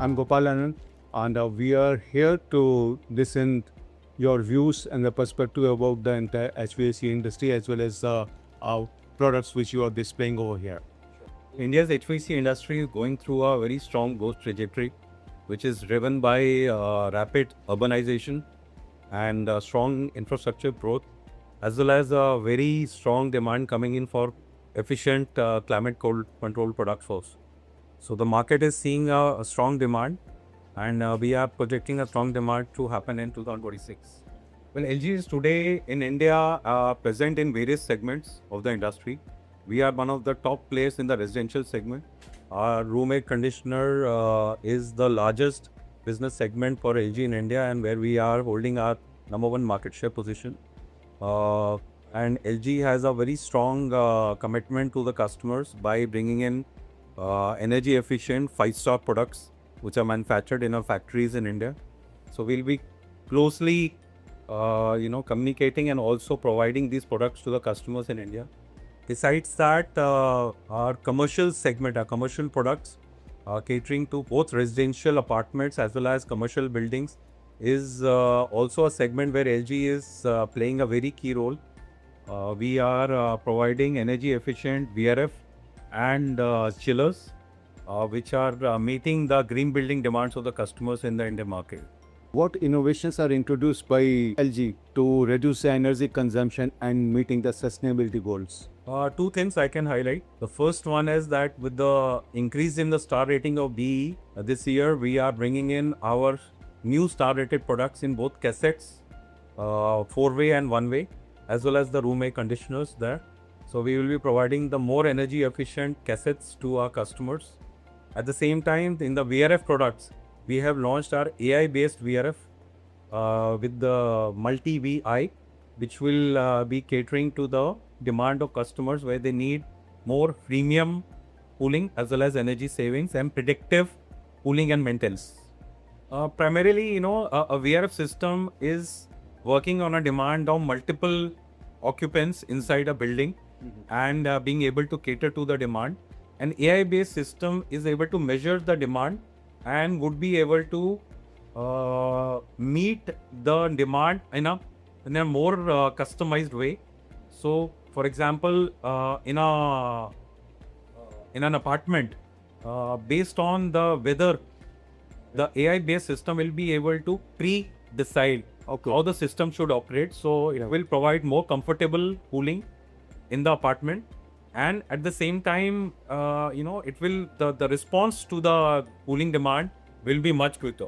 I'm Gopal Anand, and we are here to listen your views and the perspective about the entire HVAC industry as well as products which you are displaying over here. India's HVAC industry is going through a very strong growth trajectory, which is driven by rapid urbanization and strong infrastructure growth, as well as a very strong demand coming in for efficient climate control product force. So the market is seeing a strong demand, and we are projecting a strong demand to happen in 2026. Well, LG is today in India present in various segments of the industry. We are one of the top players in the residential segment. Our room air conditioner is the largest business segment for LG in India, and where we are holding our number one market share position. And LG has a very strong commitment to the customers by bringing in energy efficient 5-star products which are manufactured in our factories in India. So we'll be closely communicating and also providing these products to the customers in India. Besides that, our commercial segment, our commercial products, catering to both residential apartments as well as commercial buildings, is also a segment where LG is playing a very key role. We are providing energy efficient VRF and chillers, which are meeting the green building demands of the customers in the Indian market. What innovations are introduced by LG to reduce the energy consumption and meeting the sustainability goals? Two things I can highlight. The first one is that with the increase in the star rating of BE, this year we are bringing in our new star rated products in both cassettes, 4-way and 1-way, as well as the room air conditioners there. So we will be providing the more energy efficient cassettes to our customers. At the same time, in the VRF products, we have launched our AI based VRF with the multi VI, which will be catering to the demand of customers where they need more premium cooling as well as energy savings and predictive cooling and maintenance. Primarily, a VRF system is working on a demand of multiple occupants inside a building and being able to cater to the demand. An AI based system is able to measure the demand and would be able to meet the demand in a more customized way. So, for example, in an apartment, based on the weather, the AI-based system will be able to pre-decide how the system should operate. So it will provide more comfortable cooling in the apartment, and at the same time, it will the response to the cooling demand will be much quicker.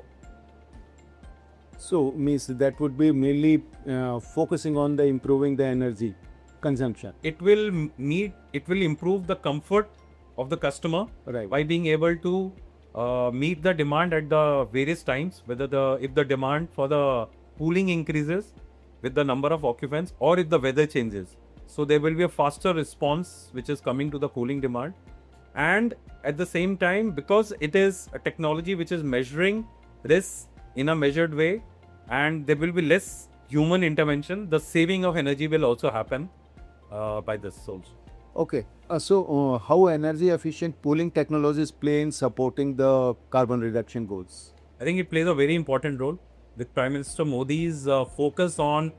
So means that would be mainly focusing on the improving the energy consumption. It will improve the comfort of the customer by being able to meet the demand at the various times, whether if the demand for the cooling increases with the number of occupants or if the weather changes. So there will be a faster response which is coming to the cooling demand. And at the same time, because it is a technology which is measuring this in a measured way and there will be less human intervention, the saving of energy will also happen by this also. Okay, so how energy efficient cooling technologies play in supporting the carbon reduction goals? I think it plays a very important role with Prime Minister Modi's focus on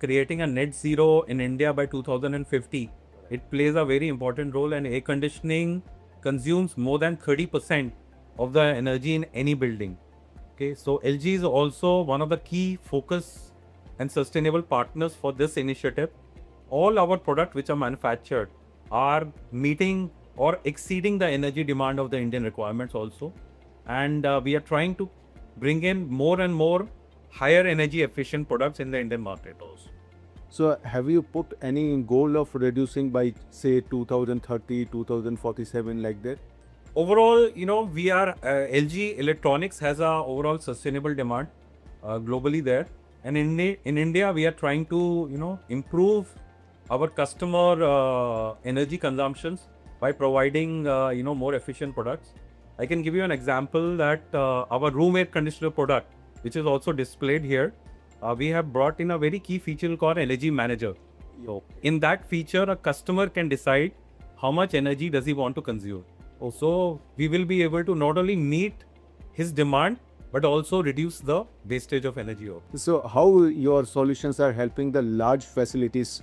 creating a net zero in India by 2050. It plays a very important role, and air conditioning consumes more than 30% of the energy in any building. Okay, so LG is also one of the key focus and sustainable partners for this initiative. All our products which are manufactured are meeting or exceeding the energy demand of the Indian requirements also. And we are trying to bring in more and more higher energy efficient products in the Indian market also. So have you put any goal of reducing by say 2030, 2047 like that? Overall, we are LG Electronics has a overall sustainable demand globally there. And in India, we are trying to, improve our customer energy consumptions by providing, more efficient products. I can give you an example that our room air conditioner product, which is also displayed here, we have brought in a very key feature called Energy Manager. In that feature, a customer can decide how much energy does he want to consume. So we will be able to not only meet his demand, but also reduce the wastage of energy. So how your solutions are helping the large facilities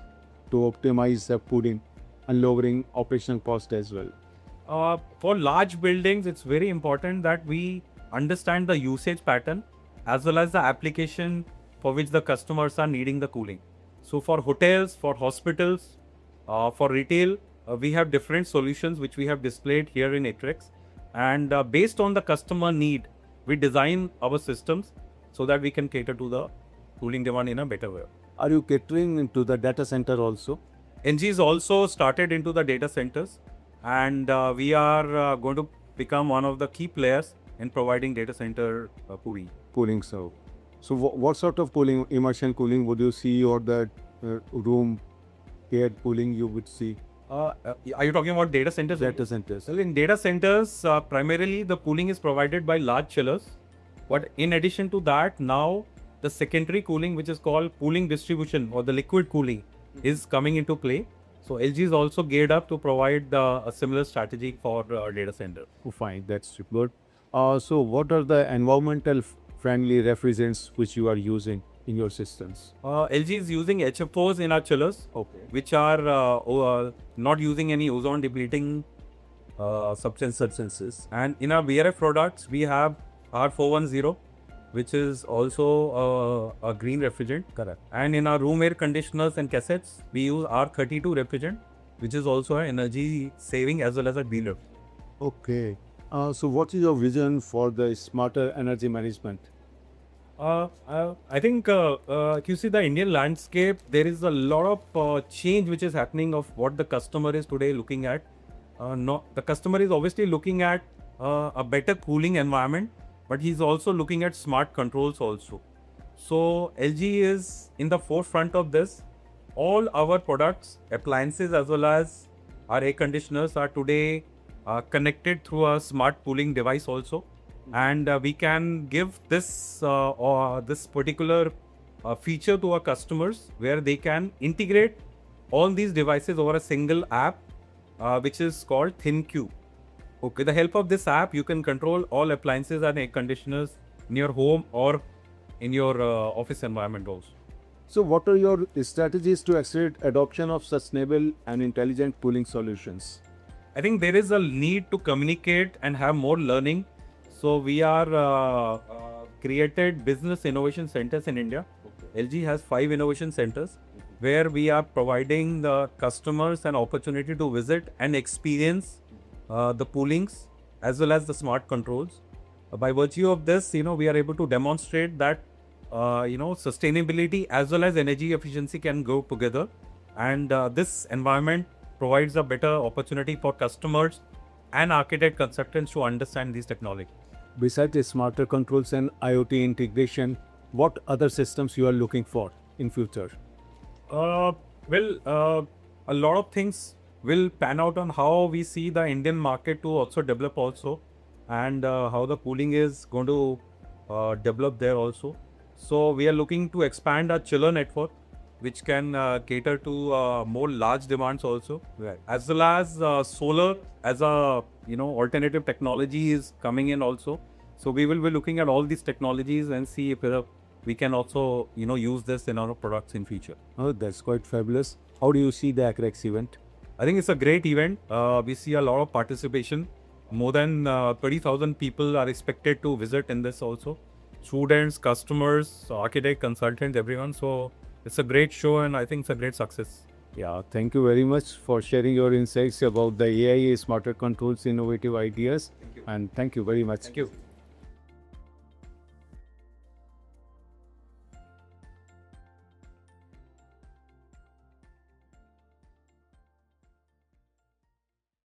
to optimize the cooling and lowering operational cost as well? For large buildings, it's very important that we understand the usage pattern as well as the application for which the customers are needing the cooling. So for hotels, for hospitals, for retail, we have different solutions which we have displayed here in Atrix. And based on the customer need, we design our systems so that we can cater to the cooling demand in a better way. Are you catering into the data center also? NG is also started into the data centers, and we are going to become one of the key players in providing data center cooling. Cooling, so what sort of cooling, immersion cooling would you see, or the room air cooling you would see? Are you talking about data centers? Data centers. Well, in data centers, primarily the cooling is provided by large chillers. But in addition to that, now the secondary cooling, which is called cooling distribution or the liquid cooling, is coming into play. So LG is also geared up to provide a similar strategy for data center. Oh, fine, that's good. So what are the environmental friendly refrigerants which you are using in your systems? LG is using HFOs in our chillers, Okay. which are not using any ozone depleting Substances. And in our VRF products, we have R410, which is also a green refrigerant. Correct. And in our room air conditioners and cassettes, we use R32 refrigerant, which is also an energy saving as well as a green refrigerant. Okay. So what is your vision for the smarter energy management? I think if you see the Indian landscape, there is a lot of change which is happening of what the customer is today looking at. The customer is obviously looking at a better cooling environment, but he's also looking at smart controls also. So LG is in the forefront of this. All our products, appliances as well as our air conditioners are today connected through a smart cooling device also. And we can give this this particular feature to our customers where they can integrate all these devices over a single app, which is called ThinQ. Okay, with the help of this app, you can control all appliances and air conditioners in your home or in your office environment also. So what are your strategies to accelerate adoption of sustainable and intelligent cooling solutions? I think there is a need to communicate and have more learning. So we are created business innovation centers in India. Okay. LG has 5 innovation centers where we are providing the customers an opportunity to visit and experience the coolings as well as the smart controls. By virtue of this, we are able to demonstrate that sustainability as well as energy efficiency can go together, and this environment provides a better opportunity for customers and architect consultants to understand these technologies. Besides the smarter controls and IoT integration, what other systems you are looking for in future? A lot of things will pan out on how we see the Indian market to also develop also, and how the cooling is going to develop there also. So we are looking to expand our chiller network, which can cater to more large demands also, Right. as well as solar as a alternative technology is coming in also. So we will be looking at all these technologies and see if we can also use this in our products in future. Oh, that's quite fabulous. How do you see the Acrex event? I think it's a great event. We see a lot of participation. More than 30,000 people are expected to visit in this also. Students, customers, architect, consultants, everyone. So it's a great show, and I think it's a great success. Yeah, thank you very much for sharing your insights about the AI, smarter controls, innovative ideas. Thank you. And thank you very much. Thank you.